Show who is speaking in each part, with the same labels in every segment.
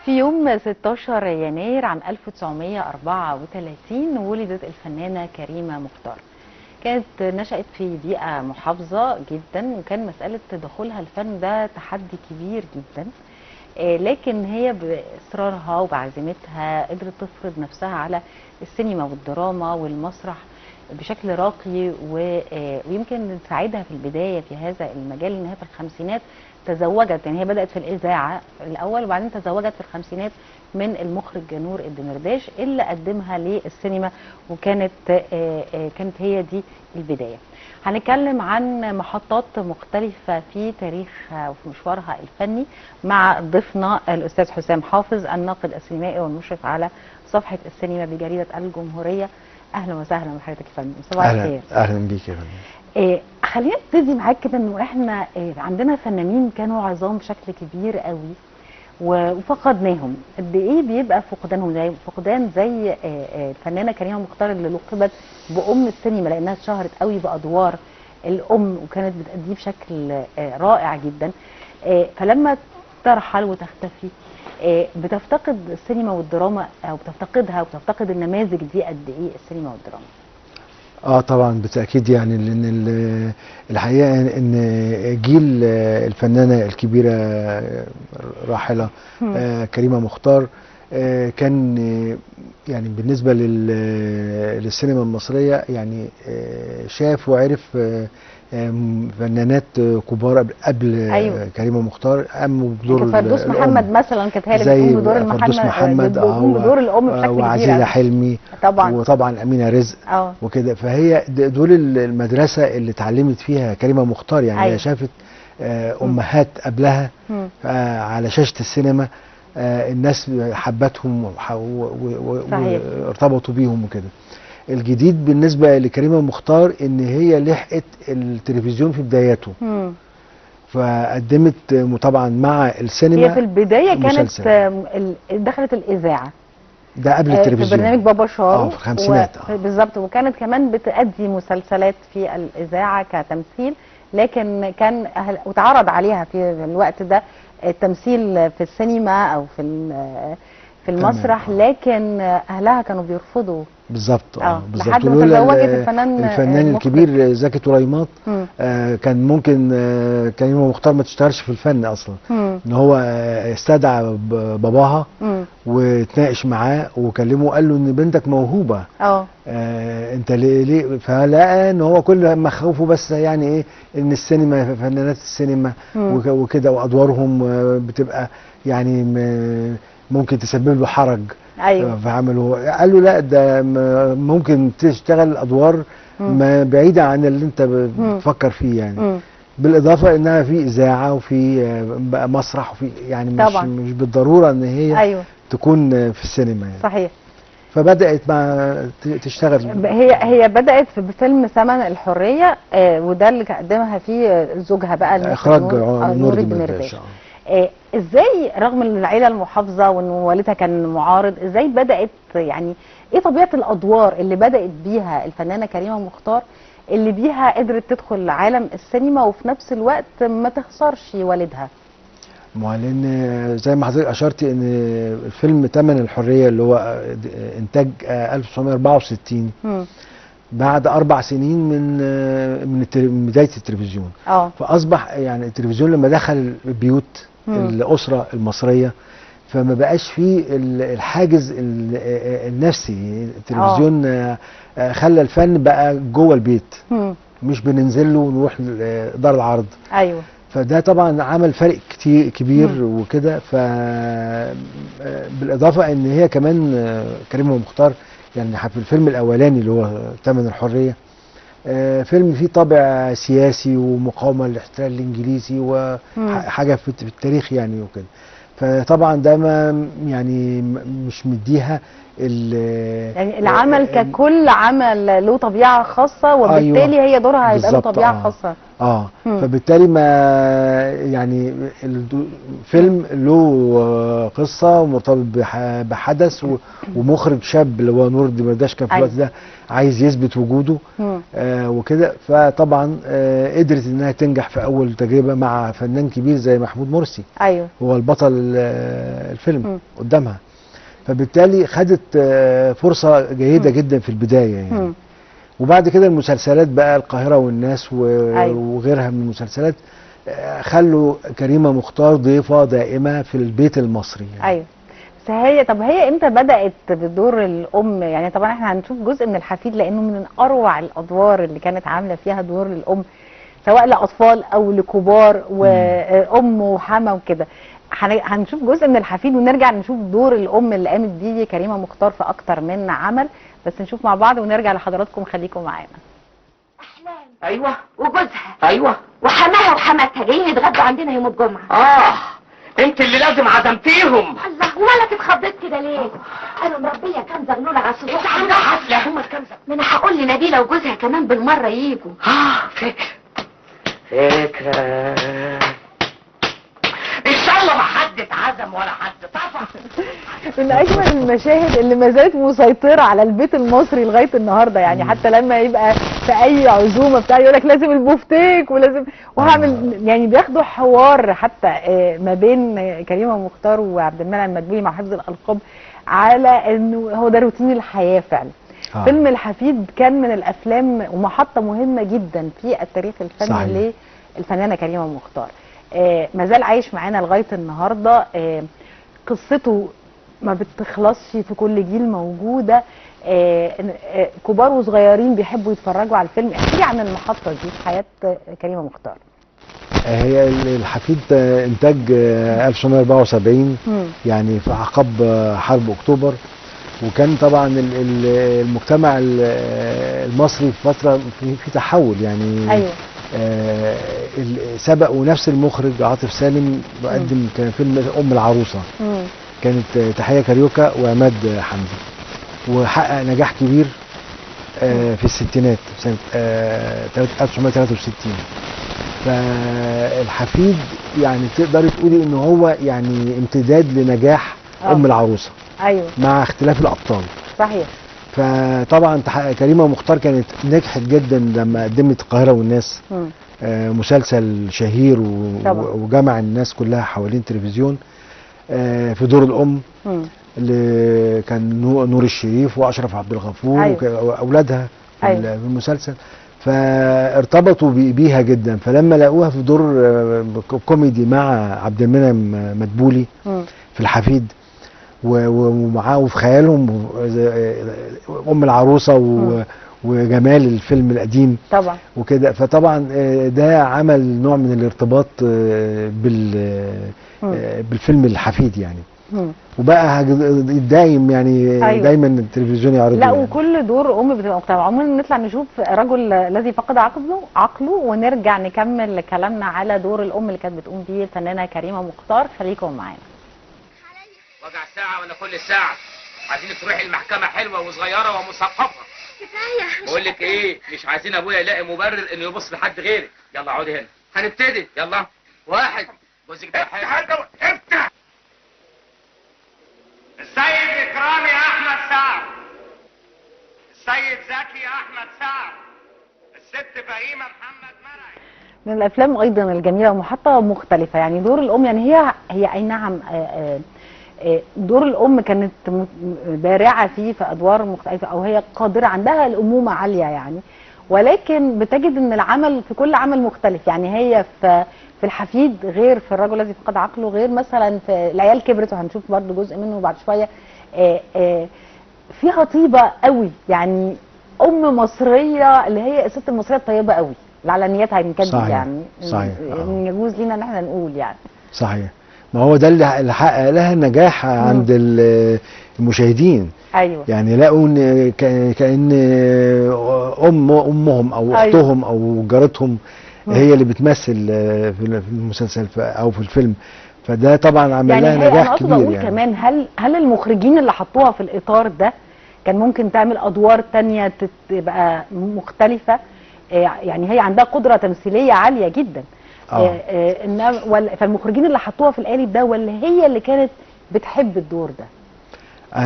Speaker 1: في يوم 16 يناير عام 1934 ولدت الفنانة كريمة مختار. كانت نشأت في بيئة محافظة جدا، وكان مسألة دخولها الفن ده تحدي كبير جدا، لكن هي بإصرارها وبعزيمتها قدرت تفرض نفسها على السينما والدراما والمسرح بشكل راقي، ويمكن تساعدها في البداية في هذا المجال ان هي في الخمسينات تزوجت. يعني هي بدأت في الإذاعة الأول وبعدين تزوجت في الخمسينات من المخرج نور الدمرداش اللي قدمها للسينما، وكانت كانت هي دي البداية. هنتكلم عن محطات مختلفة في تاريخها وفي مشوارها الفني مع ضيفنا الأستاذ حسام حافظ، الناقد السينمائي والمشرف على صفحة السينما بجريدة الجمهورية. أهلا وسهلا بحضرتك يا فندم، صباح الخير.
Speaker 2: أهلا بيك يا فندم.
Speaker 1: خلينا نبتدي معاك كده انه احنا عندنا فنانين كانوا عظام بشكل كبير قوي وفقدناهم. قد ايه بيبقى فقدانهم زي فقدان زي الفنانه كريمه مختار اللي لقبت بأم السينما لانها اتشهرت قوي بادوار الام وكانت بتأديه بشكل رائع جدا. فلما ترحل وتختفي بتفتقد السينما والدراما، او بتفتقدها وبتفتقد النماذج دي قد ايه السينما والدراما؟
Speaker 2: طبعا بالتاكيد، يعني لان الحقيقه ان جيل الفنانه الكبيره راحله كريمه مختار كان يعني بالنسبه للسينما المصريه يعني شاف وعرف فنانات كبار قبل
Speaker 1: أيوة.
Speaker 2: كريمه مختار قاموا بدور
Speaker 1: فردوس محمد مثلا كانت هي اللي بتقوم بدور
Speaker 2: فردوس محمد
Speaker 1: بدور الام بشكل كبير،
Speaker 2: وعزيزه حلمي
Speaker 1: طبعا،
Speaker 2: وطبعا امينه رزق وكده. فهي دول المدرسه اللي اتعلمت فيها كريمه مختار، يعني
Speaker 1: أيوة.
Speaker 2: هي شافت امهات قبلها على شاشه السينما، الناس حبتهم وارتبطوا بيهم وكده. الجديد بالنسبه لكريمه مختار ان هي لحقت التلفزيون في بداياته، فقدمت طبعا مع السينما.
Speaker 1: هي في البدايه كانت دخلت الاذاعه
Speaker 2: ده قبل التلفزيون
Speaker 1: في برنامج بابا شارو
Speaker 2: في الخمسينات
Speaker 1: بالظبط، وكانت كمان بتأدي مسلسلات في الإذاعة كتمثيل، لكن كان وتعرض عليها في الوقت ده التمثيل في السينما أو في المسرح، لكن أهلها كانوا بيرفضوا.
Speaker 2: بالظبط
Speaker 1: لحد ما تزوجت
Speaker 2: الفنان الكبير زكي طليمات. كان ممكن كريمه مختار ما تشتغلش في الفن اصلا، ان هو استدعى باباها واتناقش معاه وكلمه وقال له ان بنتك موهوبه. انت ليه فلقى ان هو كل ما خوفه بس يعني ايه ان السينما فنانات السينما وكده وادوارهم بتبقى يعني ممكن تسبب له حرج.
Speaker 1: ايوه،
Speaker 2: فعملوا قال له لا، ده ممكن تشتغل ادوار ما بعيده عن اللي انت بتفكر فيه يعني. بالاضافه انها في اذاعه وفي بقى مسرح وفي يعني مش بالضروره ان هي تكون في السينما يعني.
Speaker 1: صحيح.
Speaker 2: فبدات تشتغل.
Speaker 1: هي بدات بفيلم ثمن الحريه، وده اللي قدمها فيه زوجها بقى
Speaker 2: اخراج نور الدمرداش.
Speaker 1: ازاي رغم ان العيله المحافظه وان والدها كان معارض، ازاي بدات يعني ايه طبيعه الادوار اللي بدات بيها الفنانه كريمه مختار اللي بيها قدرت تدخل عالم السينما وفي نفس الوقت ما تخسرش والدها؟
Speaker 2: لان زي ما حضرتك اشرتي ان الفيلم ثمن الحريه اللي هو انتاج 1964 بعد 4 سنين من بدايه التلفزيون. فاصبح يعني التلفزيون لما دخل بيوت الاسره المصريه فما بقاش فيه الحاجز النفسي. التلفزيون خلى الفن بقى جوه البيت، مش بننزل له ونروح دار العرض.
Speaker 1: ايوه،
Speaker 2: فده طبعا عمل فرق كتير كبير وكده. بالاضافه ان هي كمان كريمه مختار يعني في الفيلم الاولاني اللي هو ثمن الحريه فيلم فيه طابع سياسي ومقاومه للاحتلال الانجليزي وحاجه في التاريخ يعني وكده. فطبعا ده ما يعني مش مديها
Speaker 1: يعني العمل ككل عمل له طبيعه خاصه، وبالتالي هي دورها هيبقى له طبيعه خاصه.
Speaker 2: فبالتالي ما يعني الفيلم له قصه ومرتبط بحدث ومخرج شاب اللي هو نور الدمرداش كان في الوقت ده عايز يثبت وجوده وكده. فطبعا قدرت انها تنجح في اول تجربه مع فنان كبير زي محمود مرسي.
Speaker 1: ايوه،
Speaker 2: هو البطل الفيلم قدامها. فبالتالي خدت فرصه جيده جدا في البدايه يعني. وبعد كده المسلسلات بقى القاهرة والناس وغيرها من المسلسلات خلوا كريمة مختار ضيفة دائمة في البيت المصري يعني.
Speaker 1: ايوه. بس هي امتى بدأت بدور الأم؟ يعني طبعا احنا هنشوف جزء من الحفيد لأنه من أروع الأدوار اللي كانت عاملة فيها دور الأم، سواء لأطفال أو لكبار وأم وحما وكده. هنشوف جزء من الحفيد ونرجع نشوف دور الأم اللي قامت بيه كريمة مختار في أكتر من عمل. بس نشوف مع بعض ونرجع لحضراتكم، خليكم معانا.
Speaker 3: أحلام. أيوة. وجوزها. أيوة. وحماها وحماتها جايين يتغدوا عندنا يوم الجمعة. انت اللي لازم عزمتيهم. الله، ولا تتخضيت كده ليه؟ انا مربيه كام زغلوله على السطوح. انت عندها حفله؟ هما كام زغلوله؟ ما انا هقول لنبيله وجوزها كمان بالمره ييجوا. فكره ان شاء الله ما حد اتعزم ولا حد طفح.
Speaker 1: من اجمل المشاهد اللي ما زالت مسيطره على البيت المصري لغايه النهارده يعني. حتى لما يبقى في اي عزومه بتاع يقول لك لازم البوفتيك ولازم وهعمل يعني. بياخدوا حوار حتى ما بين كريمه مختار وعبد المنعم مدبولي مع حفظ الالقاب على انه هو ده روتين الحياه فعلا. فيلم الحفيد كان من الافلام ومحطه مهمه جدا في التاريخ الفني للفنانه كريمه مختار. ما زال عايش معانا لغايه النهارده. قصته ما بتخلصش، في كل جيل موجوده. كبار وصغيرين بيحبوا يتفرجوا على الفيلم. احكي لي عن المحطه دي في حياه كريمه مختار.
Speaker 2: هي الحفيد انتاج 1974 يعني في اعقاب حرب اكتوبر. وكان طبعا المجتمع المصري في فتره في تحول يعني.
Speaker 1: ايوه.
Speaker 2: سبق ونفس المخرج عاطف سالم مقدم كان فيلم ام العروسه. كانت تحيه كاريوكا وعماد حمدي، وحقق نجاح كبير في الستينات سنه 1963. فالحفيد يعني تقدري تقولي ان هو يعني امتداد لنجاح ام العروسه.
Speaker 1: ايوه،
Speaker 2: مع اختلاف الابطال.
Speaker 1: صحيح.
Speaker 2: فطبعا كريمه مختار كانت نجحت جدا لما قدمت القاهره والناس. مسلسل شهير وجمع الناس كلها حوالين التلفزيون في دور الام اللي كان نور الشريف واشرف عبد الغفور واولادها في المسلسل. فارتبطوا بيها جدا. فلما لقوها في دور كوميدي مع عبد المنعم مدبولي في الحفيد ومعاه وفي خيالهم ام العروسه وجمال الفيلم القديم
Speaker 1: طبعا
Speaker 2: وكده. فطبعا ده عمل نوع من الارتباط بالفيلم الحفيد يعني. وبقى دايم يعني. دايما التلفزيون يعرضه.
Speaker 1: لا، وكل دور ام بتبقى مختلفه. عموما نطلع نشوف رجل الذي فقد عقله ونرجع نكمل كلامنا على دور الام اللي كانت بتقوم بيه الفنانه كريمه مختار. خليكم معانا.
Speaker 4: وجع ساعة ولا كل ساعة؟ عايزينك تروحي المحكمة حلوة وصغيرة ومثقفة.
Speaker 3: كفاية.
Speaker 4: بقول لك ايه، مش عايزين ابويا يلاقي مبرر انه يبص لحد غيرك. يلا اقعدي هنا. هنبتدي. يلا. واحد. جوزك ده افتح. السيد إكرامي أحمد سعد. السيد زكي أحمد سعد. الست فهيمة محمد مرعي.
Speaker 1: من الافلام ايضا الجميله ومحطه مختلفه يعني. دور الام يعني هي اي نعم دور الام كانت بارعه فيه في ادوار مختلفه، او هي قادره عندها الامومه عاليه يعني. ولكن بتجد ان العمل في كل عمل مختلف يعني. هي في الحفيد غير في الرجل الذي فقد عقله، غير مثلا في العيال كبرت وهنشوف برضو جزء منه بعد شويه. فيها طيبه قوي يعني. ام مصريه اللي هي الست المصريه الطيبه قوي اللي على نيتها يمكن يعني.
Speaker 2: صحيح.
Speaker 1: يجوز لينا ان احنا نقول يعني.
Speaker 2: صحيح. ما هو ده اللي حقق لها النجاح عند المشاهدين.
Speaker 1: ايوه.
Speaker 2: يعني لقوا ان كأن امهم او اختهم او جارتهم هي اللي بتمثل في المسلسل او في الفيلم. فده طبعا عمل
Speaker 1: يعني
Speaker 2: لها نجاح كبير.
Speaker 1: أقول يعني كمان هل المخرجين اللي حطوها في الاطار ده كان ممكن تعمل ادوار تانية تبقى مختلفه؟ يعني هي عندها قدره تمثيليه عاليه جدا. فالمخرجين اللي حطوها في القالب ده ولا هي اللي كانت بتحب الدور ده؟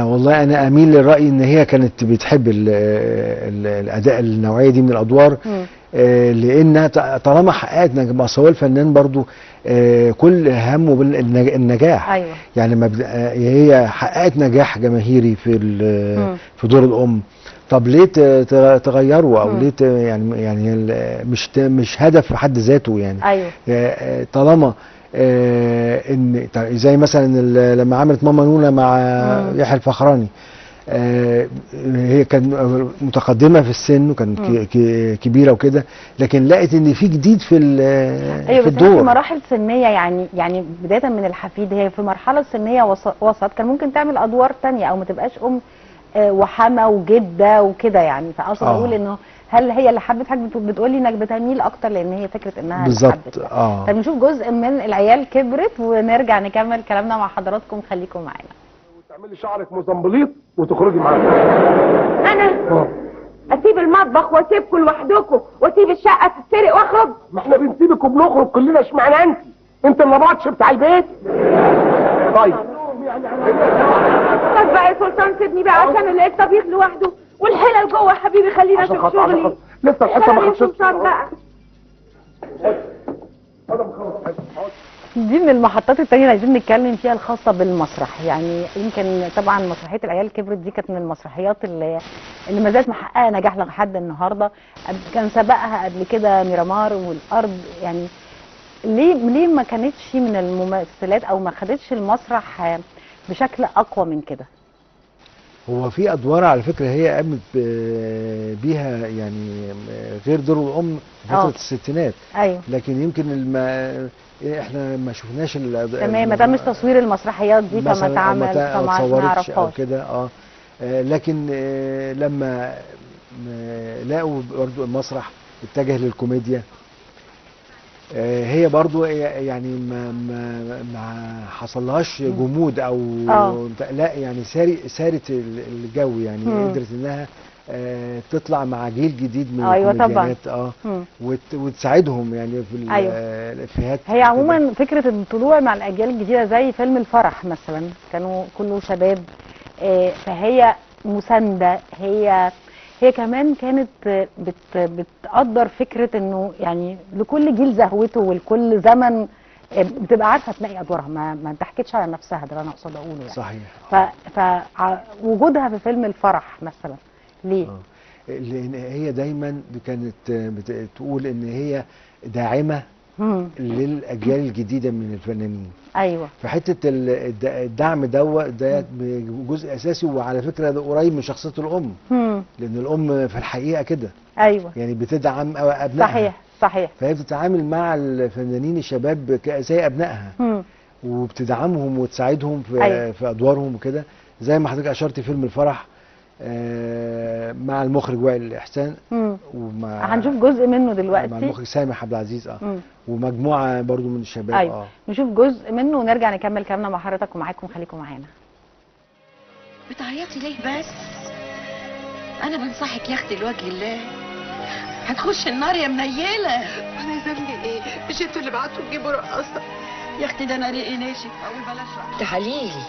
Speaker 2: والله انا اميل للراي ان هي كانت بتحب الاداء النوعيه دي من الادوار. لانها طالما حققت نجاح، هو الفنان برضو كل همه النجاح.
Speaker 1: أيوة.
Speaker 2: يعني هي حققت نجاح جماهيري في دور الام، طب ليه تغيره او ليه يعني مش هدف في حد ذاته يعني.
Speaker 1: أيوة.
Speaker 2: طالما ان زي مثلا لما عملت ماما نونا مع يحيى الفخراني، هي كانت متقدمه في السن وكانت كبيره وكده، لكن لقت ان في جديد في
Speaker 1: في
Speaker 2: الدور.
Speaker 1: في مراحل سنيه يعني بدايه من الحفيد، هي في مرحله سنيه وسط كان ممكن تعمل ادوار تانية او ما تبقاش ام وحما وجده وكده يعني. فاقصد اقول انه هل هي اللي حبت حاجه؟ بتقولي انك بتميل اكتر لان هي فكره انها اللي حبت. طب نشوف جزء من العيال كبرت ونرجع نكمل كلامنا مع حضراتكم، خليكم معانا.
Speaker 5: وتعملي شعرك مزمبليط وتخرجي معانا.
Speaker 3: انا اسيب المطبخ واسيبكم لوحدكم واسيب الشقه تتسرق واخرج؟
Speaker 5: ما احنا بنسيبك وبنخرج كلنا، اشمعنى انت اللي بطش بتاع البيت؟ طيب
Speaker 3: بس بقى يا سلطان سيبني بقى عشان اللي الطبيخ لوحده والحلل جوه يا حبيبي، خلينا اشوف شغلي.
Speaker 5: لسه الحته ما خلصتش
Speaker 3: بقى.
Speaker 1: دي من المحطات التانية اللي عايزين نتكلم فيها الخاصة بالمسرح. يعني يمكن طبعا مسرحية العيال كبرت دي كانت من المسرحيات اللي ما زالت محققة نجاح لحد النهاردة. كان سبقها قبل كده ميرامار والأرض. يعني ليه ما كانتش من الممثلات او ما خدتش المسرح بشكل اقوى من كده؟
Speaker 2: هو في ادوار على فكره هي قامت بيها يعني غير دور الام في فتره الستينات.
Speaker 1: ايوه.
Speaker 2: لكن يمكن احنا ما شفناش
Speaker 1: تمام، ما تمش تصوير المسرحيات دي فما نعرفهاش
Speaker 2: او كده. لكن لما لقوا برضو المسرح اتجه للكوميديا، هي برضو يعني ما حصلهاش جمود او لا، يعني سارت الجو يعني. قدرت انها تطلع مع جيل جديد من الكوميديانات وتساعدهم يعني في الافيهات.
Speaker 1: هي عموما فكره الطلوع مع الاجيال الجديده زي فيلم الفرح مثلا، كانوا كله شباب، فهي مسانده. هي كمان كانت بتقدر فكره انه يعني لكل جيل زهوته ولكل زمن بتبقى عارفه تلاقي ادوارها، ما تحكيتش على نفسها. ده اللي انا اقصد اقوله يعني.
Speaker 2: صحيح.
Speaker 1: فوجودها في فيلم الفرح مثلا ليه؟
Speaker 2: لان هي دايما كانت بتقول ان هي داعمه للاجيال الجديده من الفنانين.
Speaker 1: ايوه.
Speaker 2: فحته الدعم ده جزء اساسي، وعلى فكره ده قريب من شخصيه الام. لان الام في الحقيقه كده.
Speaker 1: ايوه.
Speaker 2: يعني بتدعم ابنائها.
Speaker 1: صحيح.
Speaker 2: فهي بتتعامل مع الفنانين الشباب زي ابنائها. وبتدعمهم وتساعدهم في ادوارهم وكده، زي ما حضرتك اشرتي فيلم الفرح مع المخرج وائل احسان.
Speaker 1: هنشوف جزء منه دلوقتي
Speaker 2: مع المخرج سامح عبد العزيز. ومجموعه برضو من الشباب.
Speaker 1: أيوة. نشوف جزء منه ونرجع نكمل كلامنا مع حضرتك ومعاكم، خليكم معانا.
Speaker 6: بتعيطي ليه بس؟ انا بنصحك يا اختي لوجه الله، هتخش النار يا منيله.
Speaker 7: انا ذنبي ايه؟ مش انتوا اللي بعتوا تجيبوا رقاصه؟
Speaker 6: يا اختي ده انا ريقي ناشف. اقول بلاش رقاصه.
Speaker 8: تعاليلي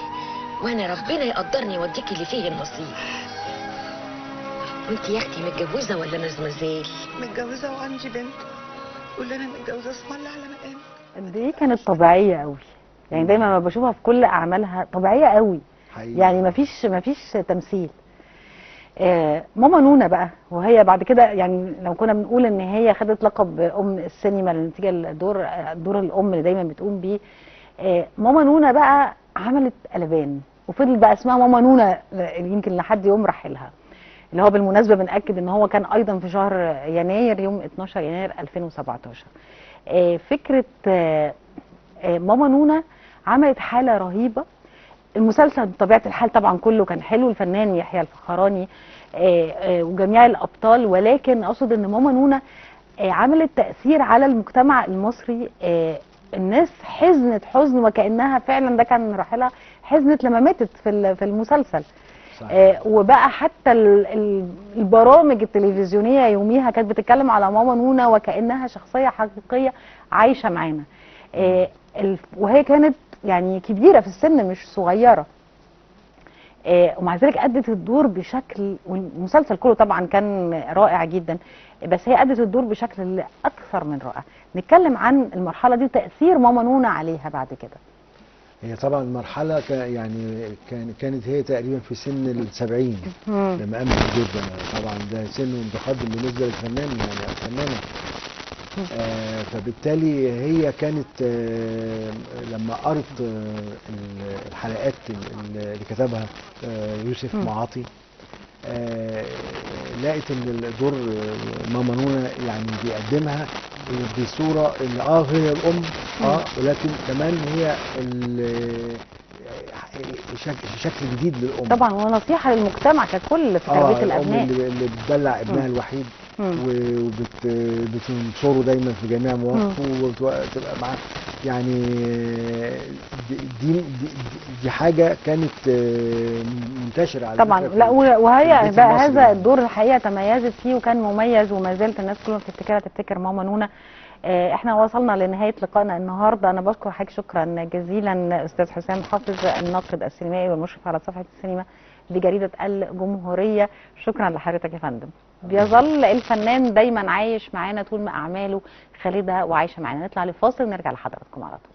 Speaker 8: وانا ربنا يقدرني يوديكي اللي فيه النصيب. وانت يا اختي متجوزه ولا مزمزال؟
Speaker 7: متجوزه وعندي بنت، واللي انا متجوزه اسم الله على مقام.
Speaker 1: قد ايه كانت طبيعيه قوي، يعني دايما ما بشوفها في كل اعمالها طبيعيه قوي حقيقي. يعني مفيش تمثيل. ماما نونا بقى، وهي بعد كده يعني لو كنا بنقول ان هي خدت لقب ام السينما نتيجه دور الام اللي دايما بتقوم بيه، ماما نونا بقى عملت قلبان وفضل بقى اسمها ماما نونا يمكن لحد يوم رحيلها، اللي هو بالمناسبه بنأكد ان هو كان ايضا في شهر يناير، يوم 12 يناير 2017. فكره ماما نونا عملت حاله رهيبه. المسلسل بطبيعه الحال طبعا كله كان حلو، الفنان يحيى الفخراني وجميع الابطال، ولكن اقصد ان ماما نونا عملت تاثير على المجتمع المصري. الناس حزنت حزن وكانها فعلا ده كان رحيلها، حزنت لما ماتت في المسلسل. وبقى حتى البرامج التلفزيونيه يوميها كانت بتتكلم على ماما نونا وكانها شخصيه حقيقيه عايشه معانا. وهي كانت يعني كبيره في السن مش صغيره، ومع ذلك أدت الدور بشكل، والمسلسل كله طبعا كان رائع جدا، بس هي أدت الدور بشكل أكثر من رائع. نتكلم عن المرحلة دي وتأثير ماما نونا عليها بعد كده.
Speaker 2: هي طبعا مرحلة يعني كانت هي تقريبا في سن ال70 لما قامت جدا. طبعا ده سن متقدم بالنسبة للفنان يعني الفنانة. فبالتالي هي كانت لما قرت الحلقات اللي كتبها يوسف معاطي، لقيت ان الدور ماما نونا يعني بيقدمها بصوره اللي هي الام ولكن كمان هي شكل جديد للام
Speaker 1: طبعا، ونصيحه للمجتمع ككل في تربيه الابناء.
Speaker 2: اللي بتدلع ابنها الوحيد وبتنصره دايما في جميع مواقفه وتبقى معاه. يعني دي حاجه كانت منتشره على
Speaker 1: طبعا. لا وهي بقى هذا الدور الحقيقه تميزت فيه وكان مميز، وما زالت الناس كلها بتفتكرها تفتكر ماما نونا. احنا وصلنا لنهايه لقائنا النهارده. انا بشكر حضرتك شكرا جزيلا استاذ حسام حافظ الناقد السينمائي والمشرف على صفحه السينما بجريده الجمهوريه. شكرا لحضرتك يا فندم. بيظل الفنان دايما عايش معانا طول ما اعماله خالده وعايشه معانا. نطلع لفاصل ونرجع لحضراتكم على طول.